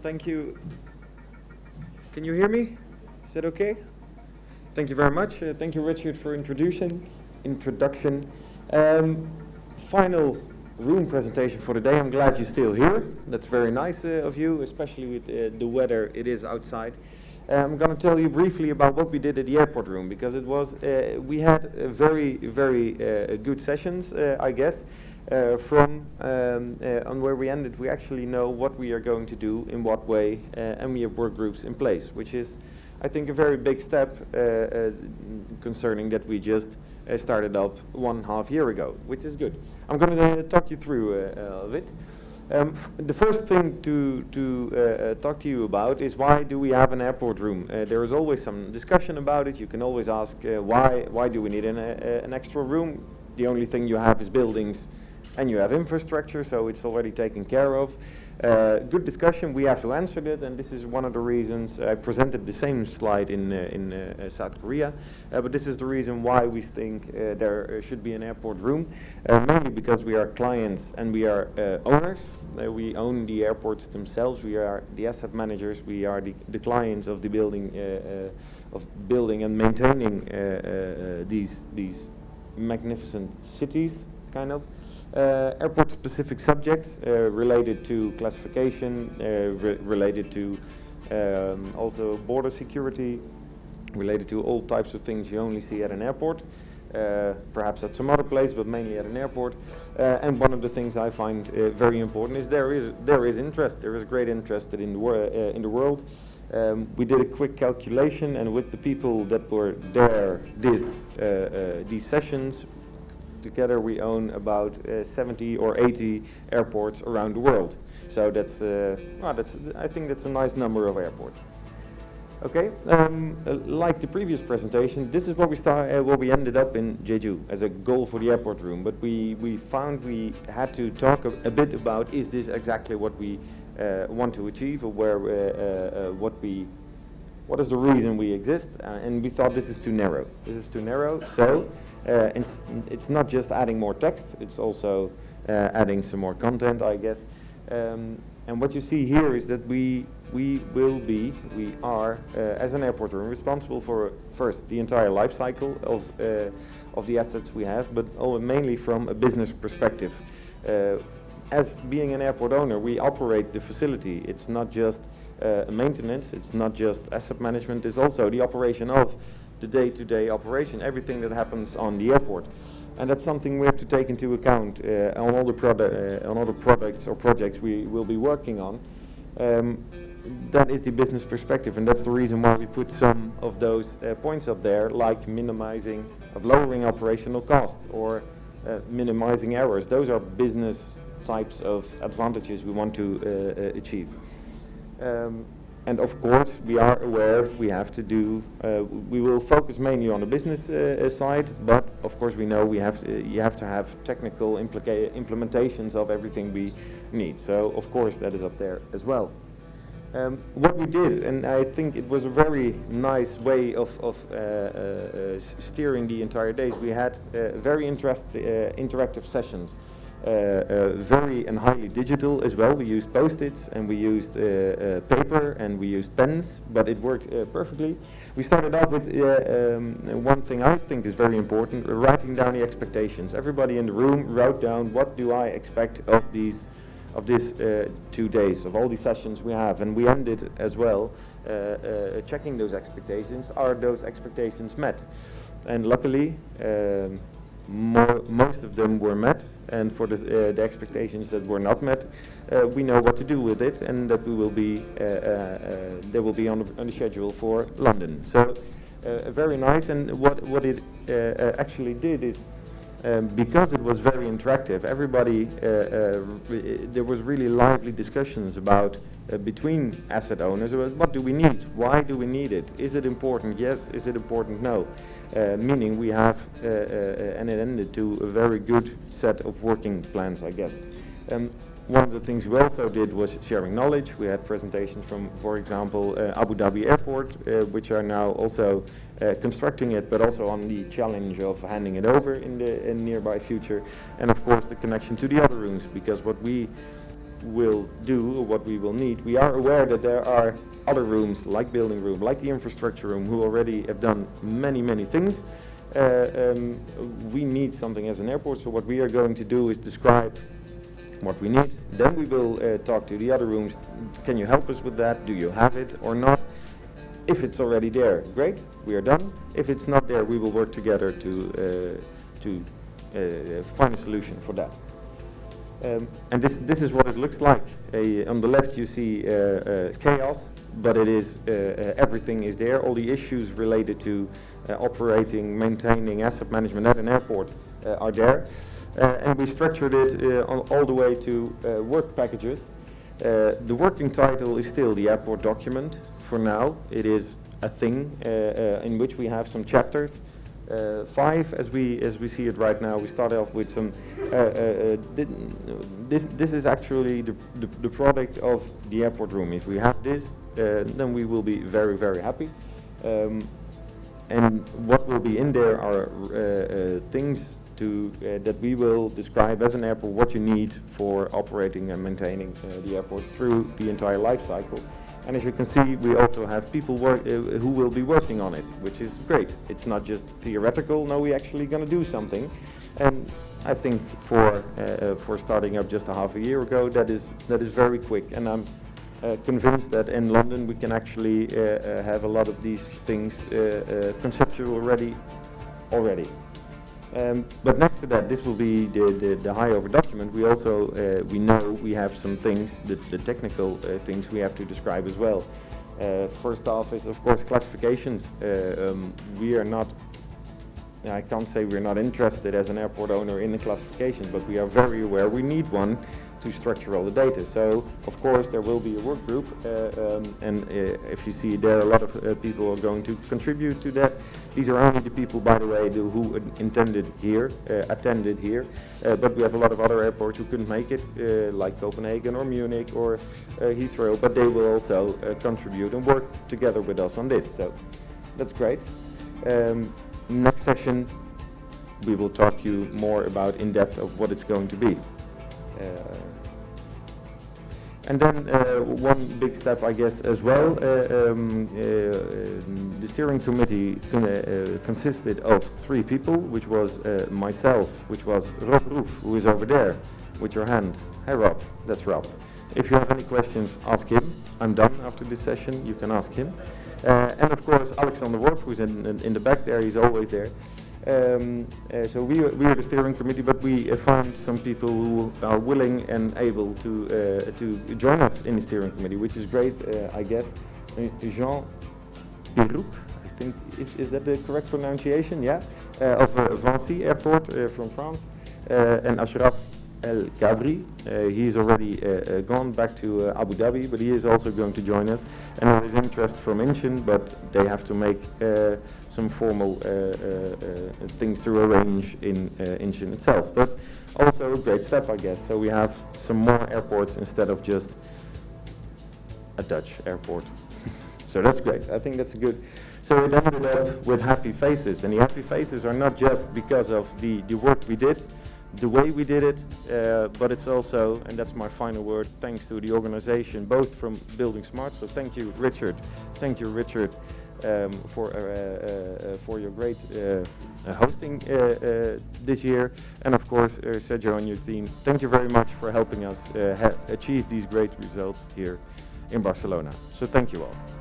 Thank you. Can you hear me? Is that okay? Thank you very much. Thank you, Richard, for introduction. Final room presentation for the day. I'm glad you're still here. That's very nice of you, especially with the weather it is outside. I'm going to tell you briefly about what we did at the airport room, because it was we had very good sessions, I guess. From on where we ended, we actually know what we are going to do, in what way, and we have work groups in place, which is, I think, a very big step concerning that we just started up 1.5 years ago, which is good. I'm going to talk you through of it. The first thing to talk to you about is, why do we have an airport room? There is always some discussion about it. You can always ask why do we need an extra room? The only thing you have is buildings and you have infrastructure, so it's already taken care of. Good discussion. We have to answer that, and this is one of the reasons I presented the same slide in South Korea. But this is the reason why we think there should be an airport room, mainly because we are clients and we are owners. We own the airports themselves. We are the asset managers. We are the clients of the building and maintaining these magnificent cities, kind of. Airport-specific subjects related to classification, related to also border security, related to all types of things you only see at an airport, perhaps at some other place, but mainly at an airport. And one of the things I find very important is there is interest. There is great interest in the world. We did a quick calculation, and with the people that were there, these sessions. Together we own about 70 or 80 airports around the world. So I think that's a nice number of airports. Okay, like the previous presentation, this is what we ended up in Jeju as a goal for the airport room. But we found we had to talk a bit about, is this exactly what we want to achieve, or what is the reason we exist? And we thought this is too narrow. This is too narrow. So. It's not just adding more text, it's also adding some more content, I guess. And what you see here is that we are, as an airport room, responsible for, first, the entire life cycle of the assets we have, but mainly from a business perspective. As being an airport owner, we operate the facility. It's not just maintenance, it's not just asset management, it's also the operation of the day-to-day operation, everything that happens on the airport. And that's something we have to take into account on all the products or projects we will be working on. That is the business perspective, and that's the reason why we put some of those points up there, like lowering operational cost, or minimizing errors. Those are business types of advantages we want to achieve. And of course, we are aware we have to do. We will focus mainly on the business side, but of course we know you have to have technical implementations of everything we need. So of course that is up there as well. What we did, and I think it was a very nice way of steering the entire days. We had very interactive sessions. Very and highly digital as well. We used post-its and we used paper and we used pens, but it worked perfectly. We started out with one thing I think is very important: writing down the expectations. Everybody in the room wrote down, what do I expect of this 2 days, of all these sessions we have, and we ended as well checking those expectations. Are those expectations met? And luckily, most of them were met, and for the expectations that were not met, we know what to do with it, and that they will be on the schedule for London. So very nice. And what it actually did is, because it was very interactive, everybody there was really lively discussions about between asset owners about what do we need, why do we need it, is it important, yes, is it important, no. Meaning we have, and it ended to a very good set of working plans, I guess. One of the things we also did was sharing knowledge. We had presentations from, for example, Abu Dhabi Airport, which are now also constructing it, but also on the challenge of handing it over in the nearby future. And of course the connection to the other rooms, because what we will do, or what we will need, we are aware that there are other rooms, like building room, like the infrastructure room, who already have done many things. We need something as an airport, so what we are going to do is describe what we need. Then we will talk to the other rooms. Can you help us with that? Do you have it or not? If it's already there, great, we are done. If it's not there, we will work together to find a solution for that. And this is what it looks like. On the left you see chaos, but it is everything is there. All the issues related to operating, maintaining, asset management at an airport are there. And we structured it all the way to work packages. The working title is still the airport document. For now, it is a thing in which we have some chapters. 5 as we see it right now. We start off with some this is actually the product of the airport room. If we have this, then we will be very happy. And what will be in there are things that we will describe as an airport, what you need for operating and maintaining the airport through the entire life cycle. And as you can see, we also have people who will be working on it, which is great. It's not just theoretical. No, we're actually going to do something. And I think for starting up just a half a year ago, that is very quick. And I'm convinced that in London we can actually have a lot of these things conceptual ready already. But next to that, this will be the high-over document. We also we know we have some things, the technical things we have to describe as well. First off is of course classifications. We are not, I can't say we're not interested as an airport owner in the classifications, but we are very aware we need one to structure all the data. So of course there will be a work group, and if you see there, a lot of people are going to contribute to that. These are only the people, by the way, who attended here, but we have a lot of other airports who couldn't make it, like Copenhagen or Munich or Heathrow, but they will also contribute and work together with us on this. So that's great. Next session we will talk to you more about in depth of what it's going to be. And then one big step, I guess, as well, the steering committee consisted of 3 people, which was myself, which was Rob Roef, who is over there with your hand. Hi Rob, that's Rob. If you have any questions, ask him. I'm done after this session, you can ask him. And of course Alexander Worf, who's in the back there, he's always there. So we are the steering committee, but we found some people who are willing and able to join us in the steering committee, which is great, I guess. Jean Perouk, I think, is that the correct pronunciation? Yeah, of Vinci Airport from France, and Ashraf El Gabri. He is already gone back to Abu Dhabi, but he is also going to join us. And there is interest from Inchin, but they have to make some formal things to arrange in Inchin itself. But also a great step, I guess. So we have some more airports instead of just a Dutch airport. So that's great. I think that's good. So it ended up with happy faces, and the happy faces are not just because of the work we did, the way we did it, but it's also, and that's my final word, thanks to the organization, both from Building Smart. So thank you, Richard. Thank you, Richard, for your great hosting this year, and of course Sergio and your team. Thank you very much for helping us achieve these great results here in Barcelona. So thank you all.